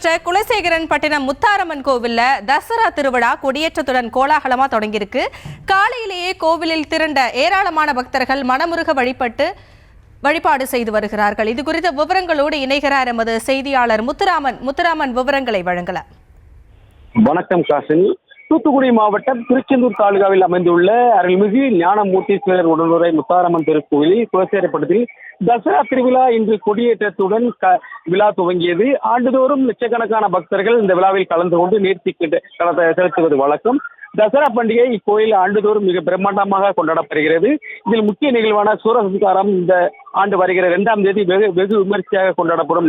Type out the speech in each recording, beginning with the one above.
நடைபெற்ற குலசேகரன் பட்டினம் முத்தாரம்மன் கோவில்ல தசரா திருவிழா கொடியேற்றத்துடன் கோலாகலமா தொடங்கியிருக்கு. காலையிலேயே கோவிலில் திரண்ட ஏராளமான பக்தர்கள் மனமுருக வழிபாடு செய்து வருகிறார்கள். இது குறித்த விவரங்களோடு இணைகிறார் எமது செய்தியாளர் முத்துராமன் விவரங்களை வழங்கலாம். வணக்கம் காசினி. தூத்துக்குடி மாவட்டம் திருச்செந்தூர் தாலுகாவில் அமைந்துள்ள அருள்மிகு ஞானமூர்த்தீஸ்வரர் உடனுரை முத்தாரம்மன் திருக்கோயிலில் குலசேகரப்பட்டத்தில் தசரா திருவிழா இன்று கொடியேற்றத்துடன் விழா துவங்கியது. ஆண்டுதோறும் லட்சக்கணக்கான பக்தர்கள் இந்த விழாவில் கலந்து கொண்டு நேர்த்தி செலுத்துவது வழக்கம். தசரா பண்டிகை இக்கோயில் ஆண்டுதோறும் மிக பிரம்மாண்டமாக கொண்டாடப்படுகிறது. இதில் முக்கிய நிகழ்வான சூரசம்ஹாரம் இந்த ஆண்டு வருகிற 2ஆம் தேதி வெகு விமர்சையாக கொண்டாடப்படும்.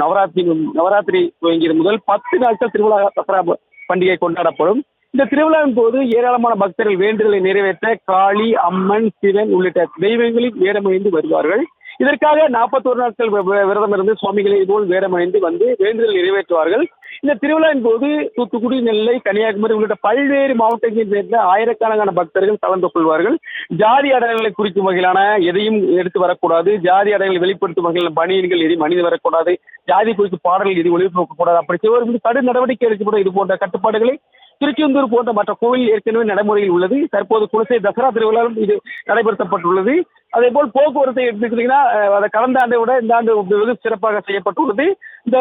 நவராத்திரி துவங்கியது முதல் 10 நாட்கள் திருவிழா தசரா பண்டிகை கொண்டாடப்படும். இந்த திருவிழாவின் போது ஏராளமான பக்தர்கள் வேண்டுதலை நிறைவேற்ற காளி, அம்மன், சிவன் உள்ளிட்ட தெய்வங்களின் வேடமணிந்து வருவார்கள். இதற்காக 41 நாட்கள் விரதம் இருந்து சுவாமிகளை போல் வேடமணிந்து வந்து வேண்டுதல் நிறைவேற்றுவார்கள். இந்த திருவிழாவின் போது தூத்துக்குடி, நெல்லை, கன்னியாகுமரி உள்ளிட்ட பல்வேறு மாவட்டங்களில் சேர்ந்த ஆயிரக்கணக்கான பக்தர்கள் கலந்து கொள்வார்கள். ஜாதி அடையாளங்களை குறிக்கும் வகையிலான எதையும் எடுத்து வரக்கூடாது, ஜாதி அடையாளங்களை வெளிப்படுத்தும் வகையிலான பணியன்கள் எதையும் அணிந்து வரக்கூடாது, ஜாதி குறித்து பாடல்கள் எதையும் ஒளிபரப்பக்கூடாது, அப்படி செய்வதற்கு கடும் நடவடிக்கை எடுக்கப்படும். இது போன்ற கட்டுப்பாடுகளை திருச்செந்தூர் போன்ற மற்ற கோவில் ஏற்கனவே நடைமுறையில் உள்ளது. தற்போது குலசேகர தசரா திருவிழாவும் இது நடைபெறுத்தப்பட்டுள்ளது. அதே போல் போக்குவரத்தை எடுத்துக்கிட்டீங்கன்னா அதை கடந்த ஆண்டை விட இந்த ஆண்டு வெகு சிறப்பாக செய்யப்பட்டுள்ளது. இந்த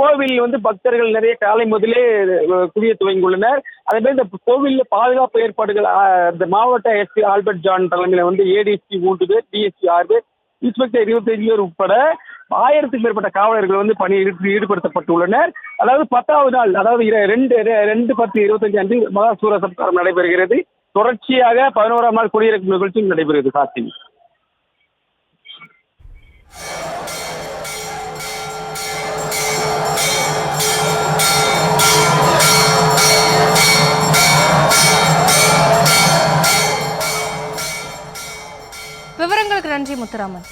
கோவில் பக்தர்கள் நிறைய காலை முதலே குவிய துவங்கியுள்ளனர். அதே போல இந்த கோவிலில் பாதுகாப்பு ஏற்பாடுகள் இந்த மாவட்ட எஸ்பி ஆல்பர்ட் ஜான் தலைமையில ஏடிஎஸ்பி 3 பேர், டிஎஸ்பி 6 பேர், இன்ஸ்பெக்டர் 25 பேர் உட்பட 1000க்கும் மேற்பட்ட காவலர்கள் பணியில் ஈடுபடுத்தப்பட்டுள்ளனர். அதாவது 10வது நாள், அதாவது 2/10/25 அன்று மகா சூரசம்ஹாரம் நடைபெறுகிறது. தொடர்ச்சியாக 11ஆம் நாள் கொடியிறக்கும் நிகழ்ச்சியும் நடைபெறுகிறது. காசினி. விவரங்களுக்கு நன்றி முத்துராமன்.